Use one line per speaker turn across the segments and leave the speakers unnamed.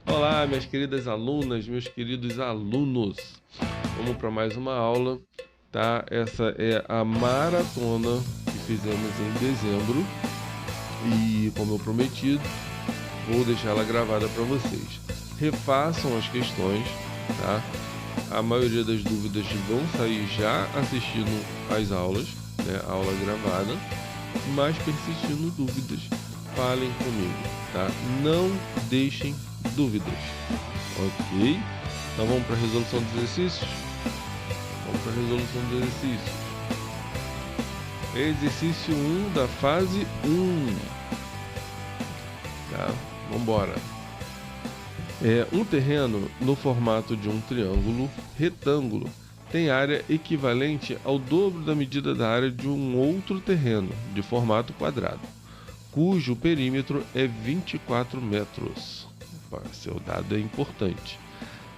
Olá, minhas queridas alunas, meus queridos alunos. Vamos para mais uma aula, tá? Essa é a maratona que fizemos em dezembro e, como eu prometi, vou deixar ela gravada para vocês. Refaçam as questões, tá? A maioria das dúvidas vão sair já assistindo às aulas, né? Aula gravada, mas persistindo dúvidas, falem comigo, tá? Não deixem dúvidas, ok? Então vamos para a resolução dos exercícios? Vamos para a resolução dos exercícios. Exercício 1 da fase 1. Tá? Vamos embora. Um terreno no formato de um triângulo retângulo tem área equivalente ao dobro da medida da área de um outro terreno de formato quadrado, cujo perímetro é 24 metros. Seu dado é importante.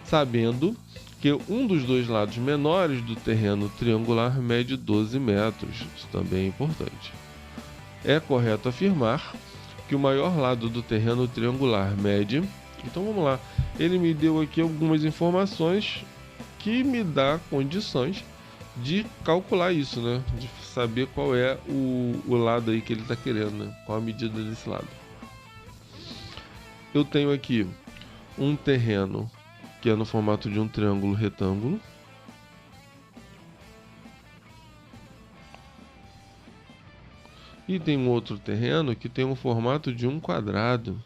Sabendo que um dos dois lados menores do terreno triangular mede 12 metros. Isso também é importante. É correto afirmar que o maior lado do terreno triangular mede... Então vamos lá. Ele me deu aqui algumas informações que me dá condições de calcular isso, né? De saber qual é o lado aí que ele está querendo, né? Qual a medida desse lado. Eu tenho aqui um terreno que é no formato de um triângulo retângulo. E tem um outro terreno que tem um formato de um quadrado.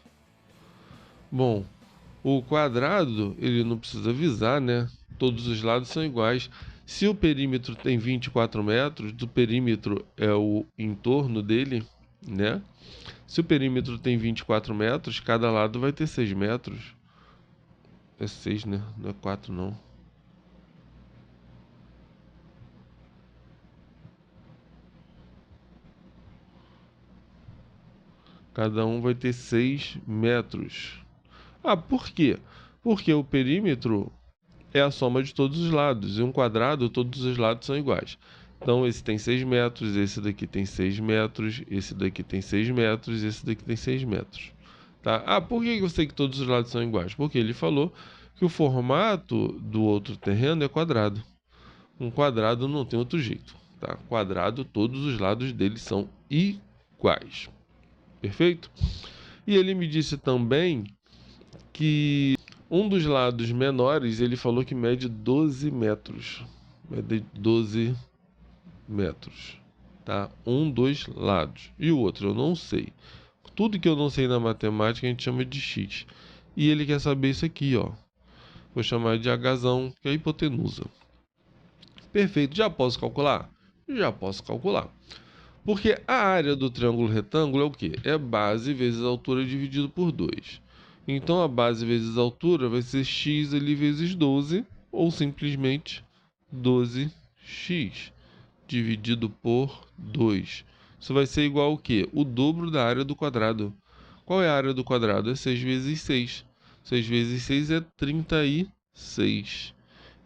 Bom, o quadrado, ele não precisa avisar, né? Todos os lados são iguais. Se o perímetro tem 24 metros, do perímetro é o entorno dele, né? Se o perímetro tem 24 metros, cada lado vai ter 6 metros. É 6, né? Não é 4, não. Cada um vai ter 6 metros. Ah, por quê? Porque o perímetro é a soma de todos os lados. E um quadrado, todos os lados são iguais. Então, esse tem 6 metros, esse daqui tem 6 metros, esse daqui tem 6 metros, esse daqui tem 6 metros. Tá? Ah, por que eu sei que todos os lados são iguais? Porque ele falou que o formato do outro terreno é quadrado. Um quadrado não tem outro jeito. Tá? Quadrado, todos os lados dele são iguais. Perfeito? E ele me disse também que um dos lados menores, ele falou que mede 12 metros. Mede 12 metros. Tá? Um dos lados. E o outro, eu não sei. Tudo que eu não sei na matemática a gente chama de x. E ele quer saber isso aqui, ó. Vou chamar de Hzão, que é a hipotenusa. Perfeito. Já posso calcular? Já posso calcular. Porque a área do triângulo retângulo é o quê? É base vezes a altura dividido por 2. Então, a base vezes a altura vai ser x ali vezes 12, ou simplesmente 12x dividido por 2. Isso vai ser igual ao quê? O dobro da área do quadrado. Qual é a área do quadrado? É 6 vezes 6. 6 vezes 6 é 36.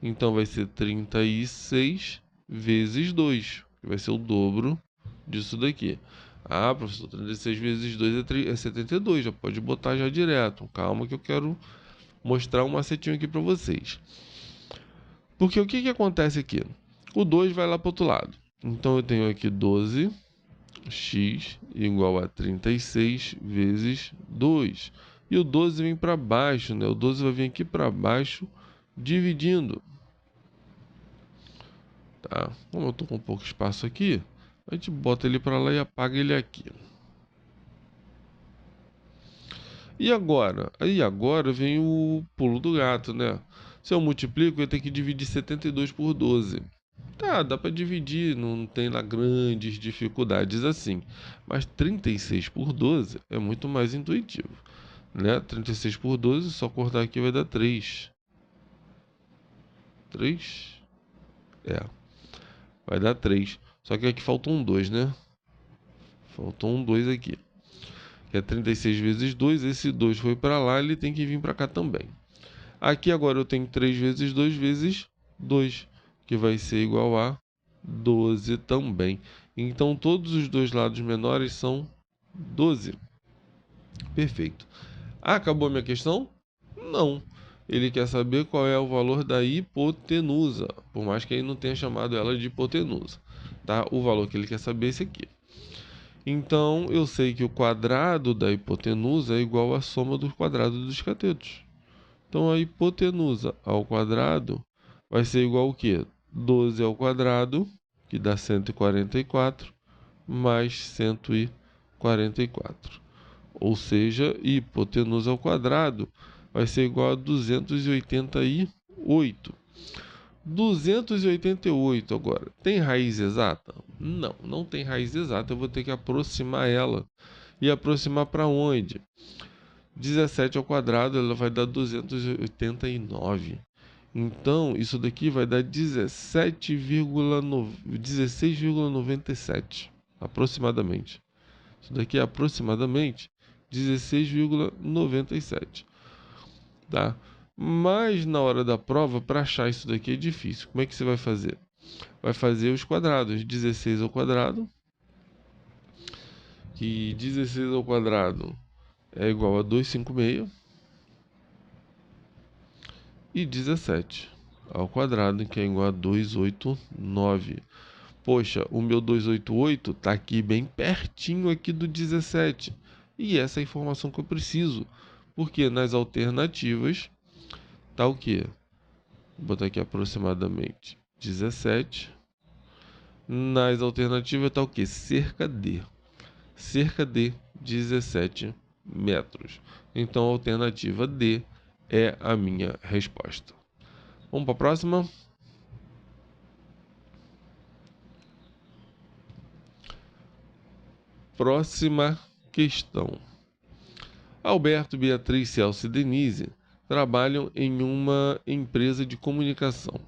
Então, vai ser 36 vezes 2, que vai ser o dobro disso daqui. Ah, professor, 36 vezes 2 é 72, já pode botar já direto. Calma que eu quero mostrar um macetinho aqui para vocês. Porque o que acontece aqui? O 2 vai lá para o outro lado. Então eu tenho aqui 12x igual a 36 vezes 2. E o 12 vem para baixo, né? O 12 vai vir aqui para baixo, dividindo. Tá? Como eu estou com pouco espaço aqui, a gente bota ele para lá e apaga ele aqui. E agora? Aí agora vem o pulo do gato, né? Se eu multiplico, eu tenho que dividir 72 por 12. Tá, dá para dividir, não tem lá grandes dificuldades assim. Mas 36 por 12 é muito mais intuitivo, né? 36 por 12, só cortar aqui vai dar 3. 3? É, vai dar 3. Só que aqui faltou um 2, né? Faltou um 2 aqui. Que é 36 vezes 2. Esse 2 foi para lá, ele tem que vir para cá também. Aqui agora eu tenho 3 vezes 2 vezes 2, que vai ser igual a 12 também. Então, todos os dois lados menores são 12. Perfeito. Acabou a minha questão? Não. Ele quer saber qual é o valor da hipotenusa, por mais que ele não tenha chamado ela de hipotenusa, tá? O valor que ele quer saber é esse aqui. Então, eu sei que o quadrado da hipotenusa é igual à soma dos quadrados dos catetos. Então, a hipotenusa ao quadrado vai ser igual ao quê? 12 ao quadrado, que dá 144, mais 144. Ou seja, hipotenusa ao quadrado vai ser igual a 288. 288 agora. Tem raiz exata? Não, não tem raiz exata. Eu vou ter que aproximar ela. E aproximar para onde? 17 ao quadrado, ela vai dar 289. Então, isso daqui vai dar 16,97 aproximadamente. Isso daqui é aproximadamente 16,97, tá? Mas na hora da prova, para achar isso daqui é difícil. Como é que você vai fazer? Vai fazer os quadrados. 16 ao quadrado, que 16 ao quadrado é igual a 256, e 17 ao quadrado, que é igual a 289. Poxa, o meu 288 está aqui bem pertinho aqui do 17. E essa é a informação que eu preciso. Porque nas alternativas tá o quê? Vou botar aqui aproximadamente 17. Nas alternativas tá o quê? Cerca de 17 metros. Então a alternativa D é a minha resposta. Vamos para a próxima? Próxima questão. Alberto, Beatriz, Celso e Denise trabalham em uma empresa de comunicação.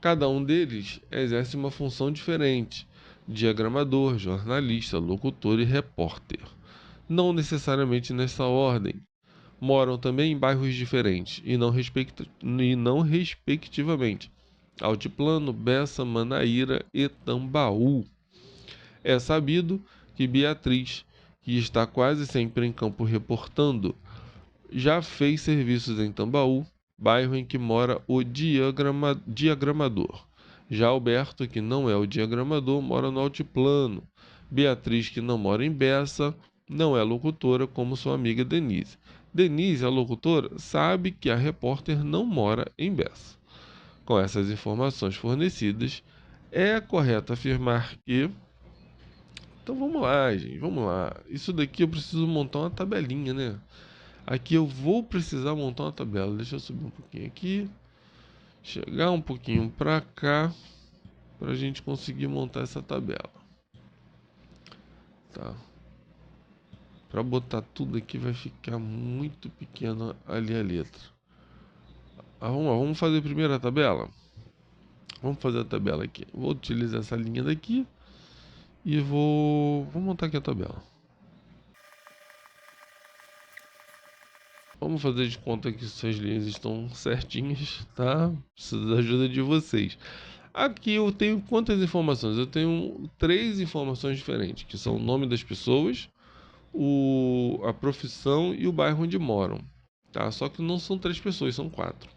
Cada um deles exerce uma função diferente: diagramador, jornalista, locutor e repórter. Não necessariamente nessa ordem. Moram também em bairros diferentes e não respectivamente Altiplano, Bessa, Manaíra e Tambaú. É sabido que Beatriz, que está quase sempre em campo reportando, já fez serviços em Tambaú, bairro em que mora o diagramador. Já Alberto, que não é o diagramador, mora no Altiplano. Beatriz, que não mora em Bessa, não é locutora como sua amiga Denise. Denise, a locutora, sabe que a repórter não mora em Bessa. Com essas informações fornecidas, é correto afirmar que... Então vamos lá, gente, vamos lá. Isso daqui eu preciso montar uma tabelinha, né? Aqui eu vou precisar montar uma tabela. Deixa eu subir um pouquinho aqui. Chegar um pouquinho para cá. Para a gente conseguir montar essa tabela. Tá. Para botar tudo aqui vai ficar muito pequeno ali a letra. Vamos lá, vamos fazer primeiro a tabela? Vamos fazer a tabela aqui. Vou utilizar essa linha daqui. E vou montar aqui a tabela. Vamos fazer de conta que essas linhas estão certinhas, tá? Preciso da ajuda de vocês. Aqui eu tenho quantas informações? Eu tenho 3 informações diferentes, que são o nome das pessoas, a profissão e o bairro onde moram, tá? Só que não são 3 pessoas, são 4.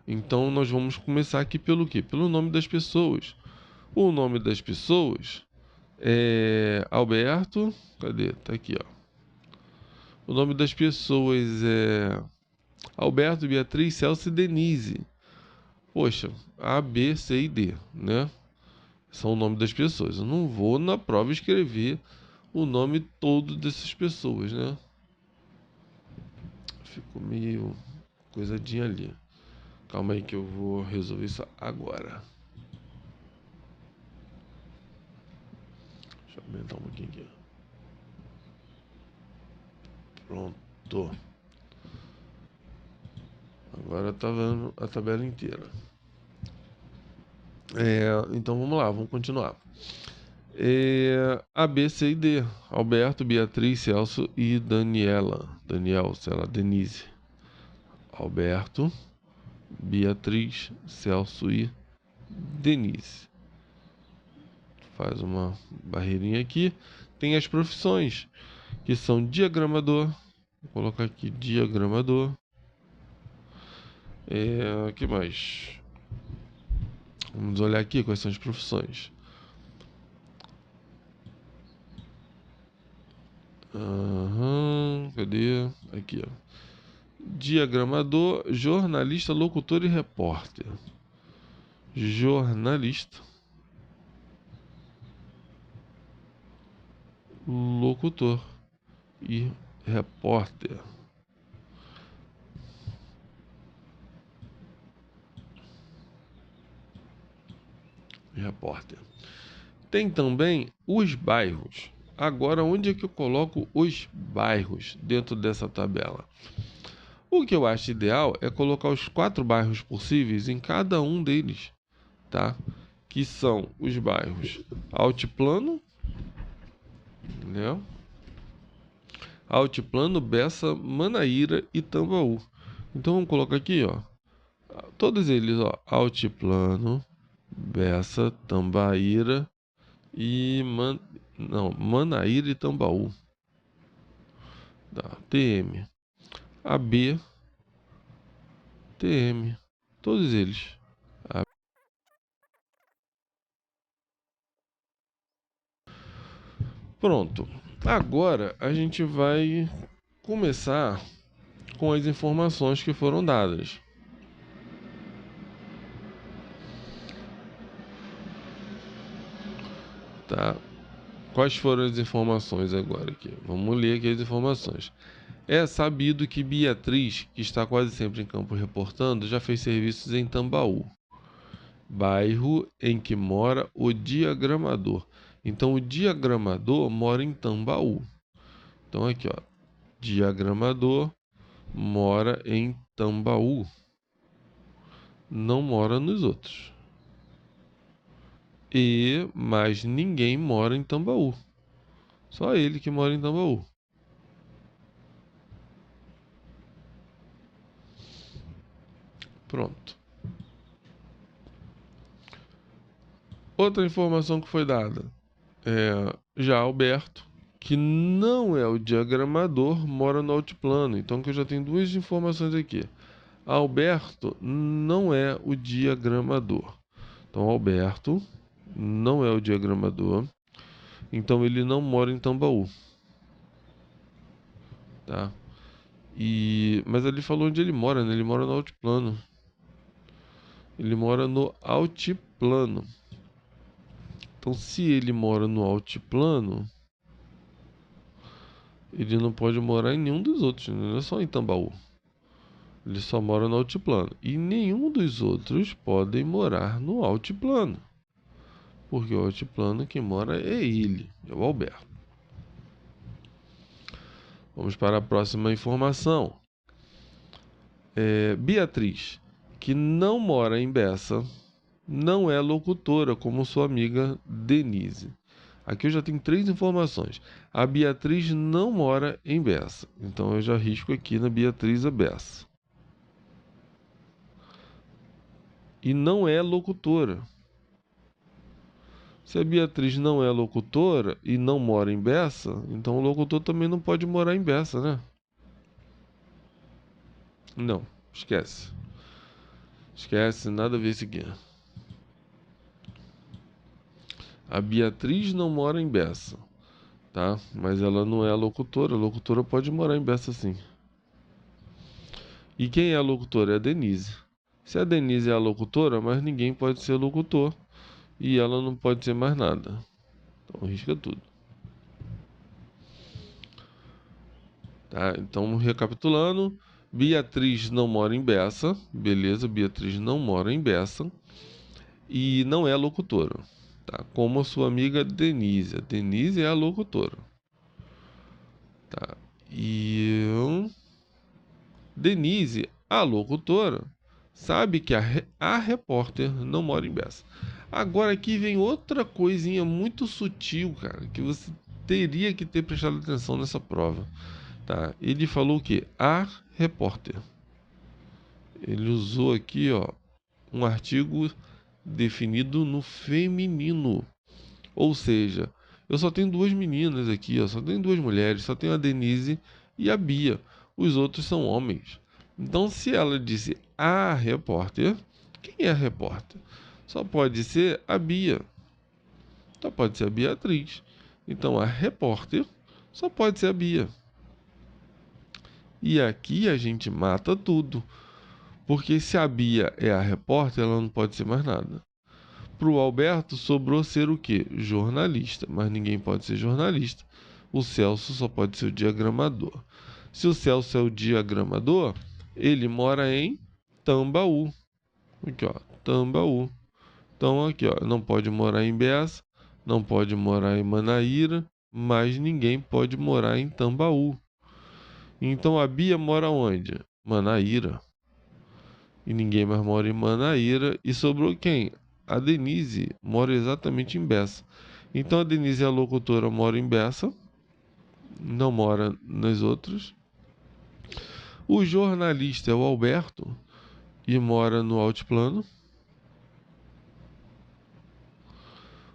Então nós vamos começar aqui pelo quê? Pelo nome das pessoas. O nome das pessoas é Alberto. Cadê? Tá aqui, ó. O nome das pessoas é Alberto, Beatriz, Celso e Denise. Poxa, A, B, C e D, né? São o nome das pessoas. Eu não vou na prova escrever o nome todo dessas pessoas, né? Ficou meio coisadinha ali. Calma aí que eu vou resolver isso agora. Deixa eu aumentar um pouquinho aqui. Pronto. Agora tá vendo a tabela inteira. Então vamos lá, vamos continuar. A, B, C e D. Alberto, Beatriz, Celso e Daniela. Daniel, sei lá, Denise. Alberto, Beatriz, Celso e Denise. Faz uma barreirinha aqui. Tem as profissões, que são diagramador, Vou colocar aqui diagramador. Que mais? Vamos olhar aqui quais são as profissões. Cadê? Aqui, ó. Diagramador, jornalista, locutor e repórter. Jornalista, locutor e repórter. Tem também os bairros. Agora, onde é que eu coloco os bairros dentro dessa tabela? O que eu acho ideal é colocar os 4 bairros possíveis em cada um deles, tá? Que são os bairros Altiplano, né? Altiplano, Bessa, Manaíra e Tambaú. Então vamos colocar aqui, ó. Todos eles, ó. Altiplano, Bessa, Tambaíra e Manaíra e Tambaú. Tá. TM. AB, TM. Todos eles. Pronto. Agora a gente vai começar com as informações que foram dadas. Tá? Quais foram as informações agora aqui? Vamos ler aqui as informações. É sabido que Beatriz, que está quase sempre em campo reportando, já fez serviços em Tambaú, bairro em que mora o diagramador. Então, o diagramador mora em Tambaú. Então, aqui, ó. Diagramador mora em Tambaú. Não mora nos outros. E mais ninguém mora em Tambaú. Só ele que mora em Tambaú. Pronto. Outra informação que foi dada. Já Alberto, que não é o diagramador, mora no altiplano. Então que eu já tenho 2 informações aqui. Alberto não é o diagramador. Então Alberto não é o diagramador. Então ele não mora em Tambaú. Tá? Mas ele falou onde ele mora, né? Ele mora no altiplano. Ele mora no altiplano. Então se ele mora no altiplano, ele não pode morar em nenhum dos outros, não é só em Tambaú. Ele só mora no altiplano. E nenhum dos outros podem morar no altiplano. Porque o altiplano quem mora é ele, é o Alberto. Vamos para a próxima informação. Beatriz, que não mora em Bessa, não é locutora como sua amiga Denise. Aqui eu já tenho 3 informações. A Beatriz não mora em Bessa. Então eu já risco aqui na Beatriz a Bessa. E não é locutora. Se a Beatriz não é locutora e não mora em Bessa, então o locutor também não pode morar em Bessa, né? Não, esquece. Esquece, nada a ver isso aqui. A Beatriz não mora em Bessa, tá? Mas ela não é locutora. A locutora pode morar em Bessa sim. E quem é a locutora? É a Denise. Se a Denise é a locutora, mas ninguém pode ser locutor. E ela não pode ser mais nada. Então risca tudo. Tá? Então, recapitulando. Beatriz não mora em Bessa. Beleza, Beatriz não mora em Bessa. E não é locutora. Tá? Como a sua amiga Denise. A Denise é a locutora. Tá? E Denise, a locutora, sabe que a repórter não mora em Bessa. Agora aqui vem outra coisinha muito sutil, cara, que você teria que ter prestado atenção nessa prova. Tá? Ele falou o quê? A repórter. Ele usou aqui, ó, um artigo definido no feminino. Ou seja, eu só tenho 2 meninas aqui, ó, só tenho 2 mulheres, só tenho a Denise e a Bia. os outros são homens. Então, se ela disse a repórter, quem é a repórter? Só pode ser a Bia. Só pode ser a Beatriz. Então, a repórter só pode ser a Bia. E aqui a gente mata tudo. Porque se a Bia é a repórter, ela não pode ser mais nada. Para o Alberto sobrou ser o quê? Jornalista. Mas ninguém pode ser jornalista. O Celso só pode ser o diagramador. Se o Celso é o diagramador, ele mora em Tambaú. Aqui, ó, Tambaú. Então, aqui, ó, não pode morar em Beça, não pode morar em Manaíra, mas ninguém pode morar em Tambaú. Então, a Bia mora onde? Manaíra. E ninguém mais mora em Manaíra. E sobrou quem? A Denise mora exatamente em Beça. Então, a Denise, a locutora, mora em Beça, não mora nas outras. O jornalista é o Alberto e mora no altiplano.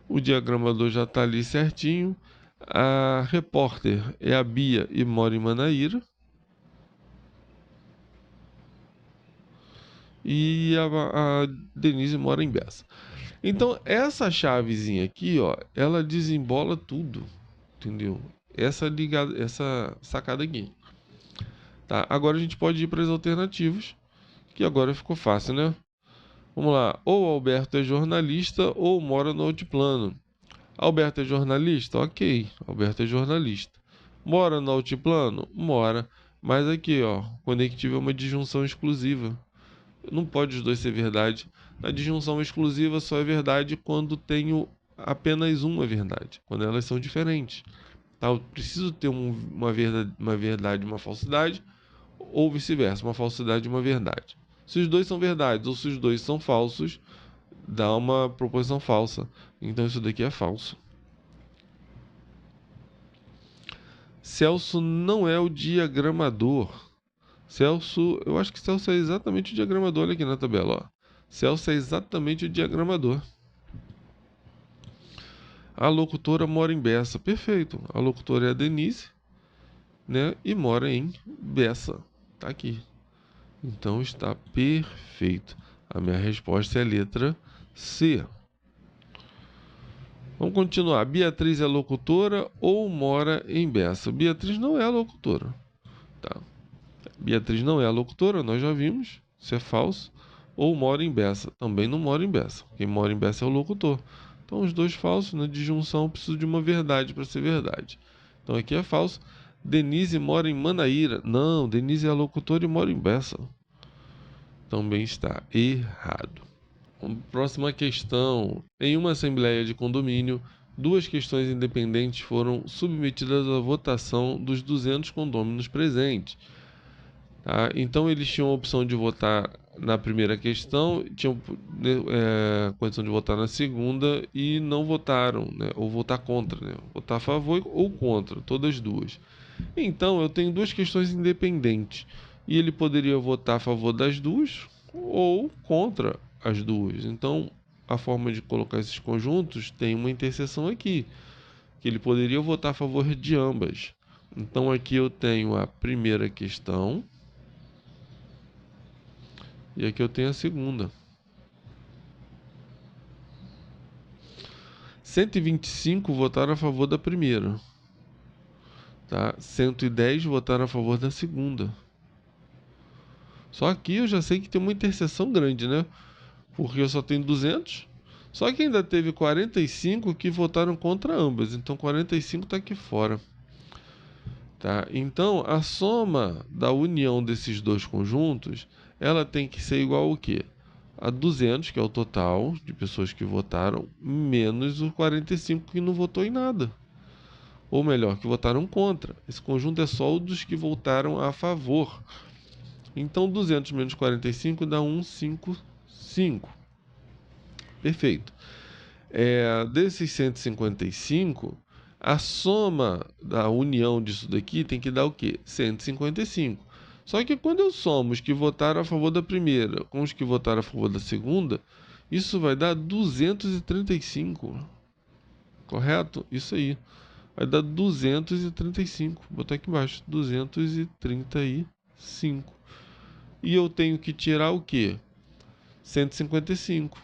O diagramador já está ali certinho. A repórter é a Bia e mora em Manaíra. E a Denise mora em Beça. Então, essa chavezinha aqui, ó, ela desembola tudo, entendeu? Essa sacada aqui. Tá? Agora a gente pode ir para as alternativas, que agora ficou fácil, né? Vamos lá. Ou Alberto é jornalista ou mora no altiplano. Alberto é jornalista? Ok, Alberto é jornalista. Mora no altiplano? Mora. Mas aqui, ó, conectivo é uma disjunção exclusiva. Não pode os dois ser verdade. Na disjunção exclusiva só é verdade quando tenho apenas uma verdade, quando elas são diferentes. Tá? Eu preciso ter uma verdade e uma falsidade, ou vice-versa, uma falsidade e uma verdade. Se os dois são verdades ou se os dois são falsos, dá uma proposição falsa. Então isso daqui é falso. Celso não é o diagramador. Celso, eu acho que Celso é exatamente o diagramador. Olha aqui na tabela, ó. Celso é exatamente o diagramador. A locutora mora em Beça. Perfeito. A locutora é a Denise, né? E mora em Beça. Tá aqui. Então está perfeito. A minha resposta é a letra C. Vamos continuar. Beatriz é locutora ou mora em Beça? Beatriz não é locutora. Tá. Beatriz não é a locutora, nós já vimos. Isso é falso. Ou mora em Beça. Também não mora em Beça. Quem mora em Beça é o locutor. Então, os dois falsos. Na disjunção, eu preciso de uma verdade para ser verdade. Então, aqui é falso. Denise mora em Manaíra. Não, Denise é a locutora e mora em Beça. Também está errado. Próxima questão. Em uma assembleia de condomínio, duas questões independentes foram submetidas à votação dos 200 condôminos presentes. Tá? Então, eles tinham a opção de votar na primeira questão, tinham condição de votar na segunda e não votaram, né? Ou votar contra, né? Votar a favor ou contra, todas duas. Então, eu tenho duas questões independentes e ele poderia votar a favor das duas ou contra as duas. Então, a forma de colocar esses conjuntos tem uma interseção aqui, que ele poderia votar a favor de ambas. Então, aqui eu tenho a primeira questão e aqui eu tenho a segunda. 125 votaram a favor da primeira. Tá? 110 votaram a favor da segunda. Só aqui eu já sei que tem uma interseção grande, né? Porque eu só tenho 200. Só que ainda teve 45 que votaram contra ambas. Então 45 está aqui fora. Tá? Então a soma da união desses dois conjuntos, ela tem que ser igual ao quê? A 200, que é o total de pessoas que votaram, menos os 45 que não votou em nada. Ou melhor, que votaram contra. Esse conjunto é só o dos que votaram a favor. Então 200 menos 45 dá 155. Perfeito. Desses 155, a soma da união disso daqui tem que dar o quê? 155. Só que quando eu somo os que votaram a favor da primeira com os que votaram a favor da segunda, isso vai dar 235. Correto? Isso aí. vai dar 235. Vou botar aqui embaixo, 235. E eu tenho que tirar o quê? 155.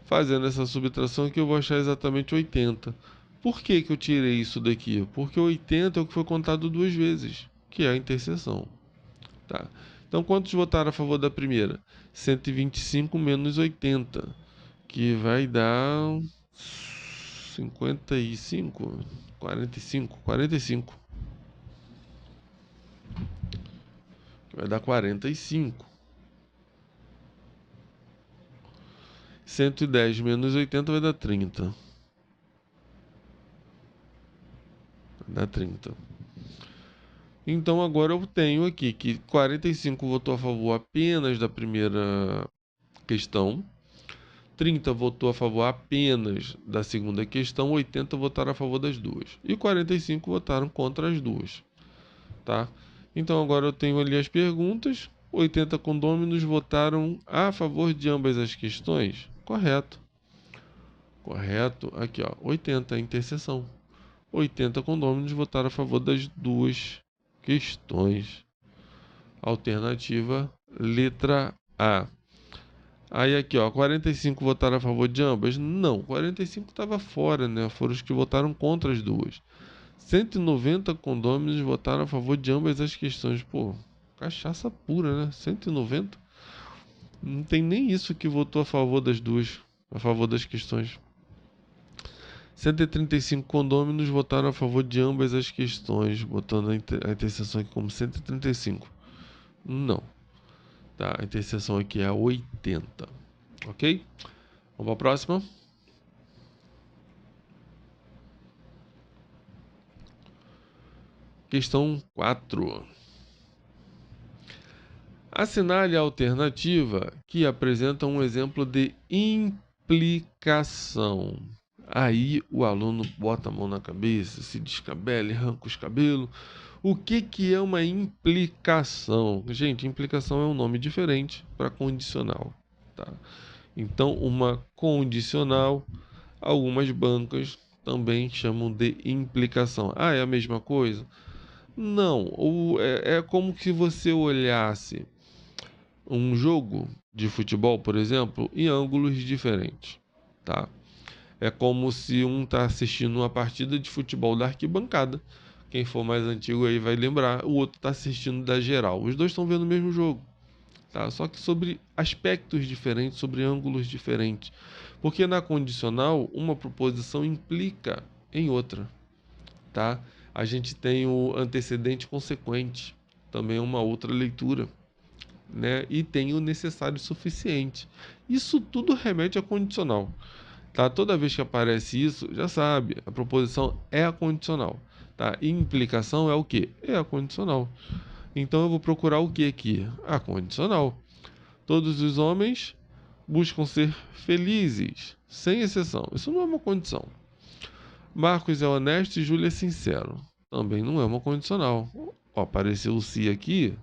Fazendo essa subtração aqui, eu vou achar exatamente 80. Por que que eu tirei isso daqui? Porque 80 é o que foi contado duas vezes, que é a interseção. Tá? Então, quantos votaram a favor da primeira? 125 menos 80, que vai dar 55, 45, que vai dar 45. 110 menos 80 vai dar 30. Vai dar 30. Então agora eu tenho aqui que 45 votou a favor apenas da primeira questão, 30 votou a favor apenas da segunda questão, 80 votaram a favor das duas e 45 votaram contra as duas, tá? Então agora eu tenho ali as perguntas. 80 condôminos votaram a favor de ambas as questões? Correto. Correto. Aqui, ó, 80, a interseção. 80 condôminos votaram a favor das duas questões. Alternativa letra A. Aí aqui, ó, 45 votaram a favor de ambas? Não, 45 estava fora, né? Foram os que votaram contra as duas. 190 condôminos votaram a favor de ambas as questões. Pô, cachaça pura, né? 190? Não tem nem isso que votou a favor das duas, a favor das questões. 135 condôminos votaram a favor de ambas as questões, botando a interseção aqui como 135. Não. Tá, a interseção aqui é 80. Ok? Vamos para a próxima. Questão 4. Assinale a alternativa que apresenta um exemplo de implicação. Aí o aluno bota a mão na cabeça, se descabela, arranca os cabelos. O que é uma implicação? Gente, implicação é um nome diferente para condicional, tá? Então, uma condicional, algumas bancas também chamam de implicação. Ah, é a mesma coisa? Não, é como se você olhasse um jogo de futebol, por exemplo, em ângulos diferentes, tá? É como se um está assistindo uma partida de futebol da arquibancada. Quem for mais antigo aí vai lembrar. O outro está assistindo da geral. Os dois estão vendo o mesmo jogo, tá? Só que sobre aspectos diferentes, sobre ângulos diferentes. Porque na condicional, uma proposição implica em outra, tá? A gente tem o antecedente consequente, também é uma outra leitura, né? E tem o necessário suficiente. Isso tudo remete a condicional. Tá? Toda vez que aparece isso, já sabe, a proposição é a condicional. Tá? E implicação é o quê? É a condicional. Então eu vou procurar o que aqui? A condicional. Todos os homens buscam ser felizes, sem exceção. Isso não é uma condição. Marcos é honesto e Júlia é sincero. Também não é uma condicional. Ó, apareceu o se aqui,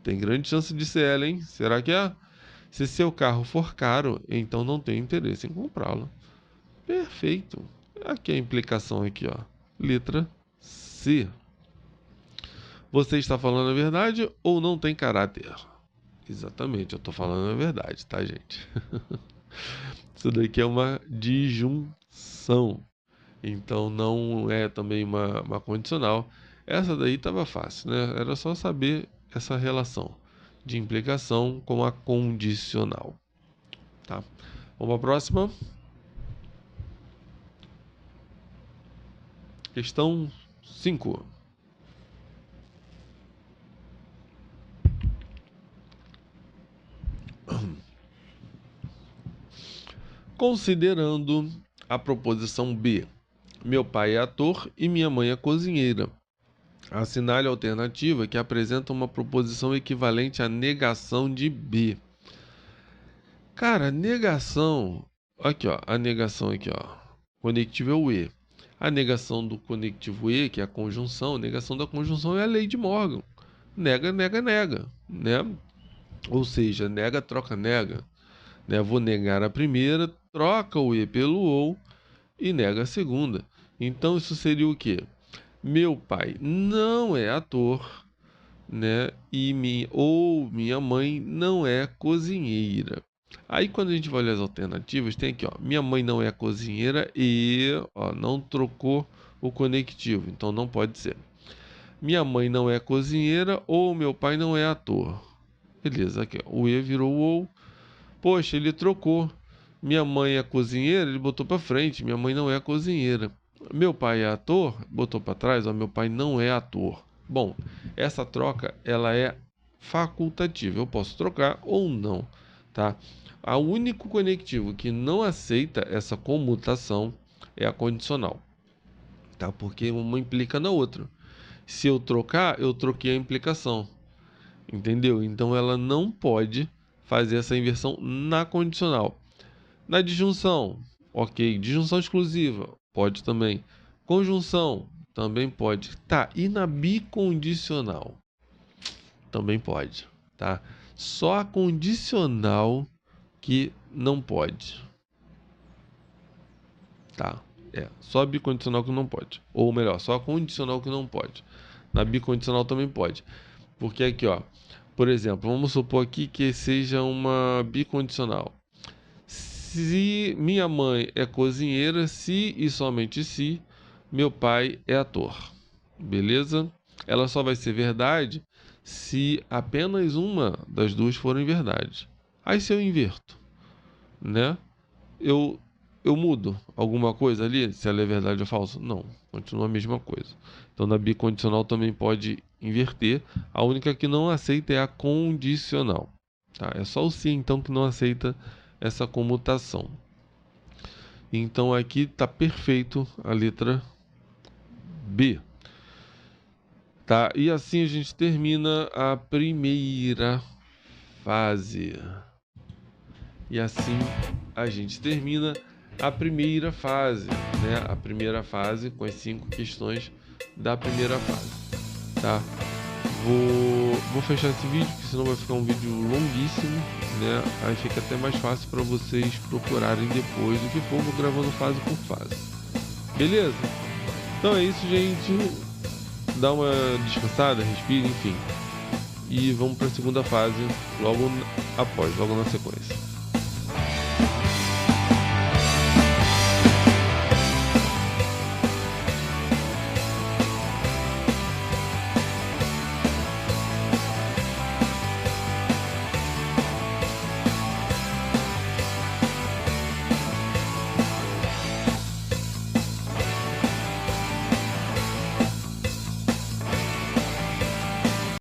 tem grande chance de ser ela, hein? Será que é? Se seu carro for caro, então não tenho interesse em comprá-lo. Perfeito. Aqui a implicação aqui, ó. Letra C. Você está falando a verdade ou não tem caráter? Exatamente, eu estou falando a verdade, tá, gente? Isso daqui é uma disjunção. Então não é também uma condicional. Essa daí estava fácil, né? Era só saber essa relação de implicação com a condicional. Tá? Vamos para a próxima. Questão 5. Considerando a proposição B, meu pai é ator e minha mãe é cozinheira. Assinale a alternativa que apresenta uma proposição equivalente à negação de B. Cara, negação. Aqui, ó. A negação aqui, ó. Conectivo é o E. A negação do conectivo E, que é a conjunção, a negação da conjunção é a lei de Morgan. Nega, nega, nega, né? Ou seja, nega, troca, nega. Né? Vou negar a primeira, troca o E pelo ou, e nega a segunda. Então isso seria o quê? Meu pai não é ator, né? Ou minha mãe não é cozinheira. Aí quando a gente vai olhar as alternativas, tem aqui, ó, minha mãe não é cozinheira e, ó, não trocou o conectivo, então não pode ser. Minha mãe não é cozinheira ou meu pai não é ator. Beleza, aqui, ó, o E virou o OU. Poxa, ele trocou. Minha mãe é cozinheira, ele botou para frente. Minha mãe não é cozinheira. Meu pai é ator, botou para trás, ó, meu pai não é ator. Bom, essa troca ela é facultativa. Eu posso trocar ou não, tá? O único conectivo que não aceita essa comutação é a condicional, tá? Porque uma implica na outra. Se eu trocar, eu troquei a implicação. Entendeu? Então ela não pode fazer essa inversão na condicional. Na disjunção, ok. Disjunção exclusiva, pode também. Conjunção, também pode. Tá, e na bicondicional? Também pode, tá? Só a condicional que não pode. Tá, só a bicondicional que não pode. Ou melhor, só a condicional que não pode. Na bicondicional também pode. Porque aqui, ó, por exemplo, vamos supor aqui que seja uma bicondicional. Se minha mãe é cozinheira, se e somente se meu pai é ator. Beleza? Ela só vai ser verdade se apenas uma das duas forem verdade. Aí se eu inverto, né? Eu eu mudo alguma coisa ali, se ela é verdade ou falsa? Não, continua a mesma coisa. Então na bicondicional também pode inverter. A única que não aceita é a condicional. Tá? É só o se então que não aceita essa comutação. Então aqui está perfeito a letra B. Tá? E assim a gente termina a primeira fase. E assim a gente termina a primeira fase, né? A primeira fase com as 5 questões da primeira fase, tá? Vou fechar esse vídeo, porque senão vai ficar um vídeo longuíssimo, né? Aí fica até mais fácil para vocês procurarem depois do que for, vou gravando fase por fase. Beleza? Então é isso, gente. Dá uma descansada, respira, enfim. E vamos para a segunda fase logo após, logo na sequência.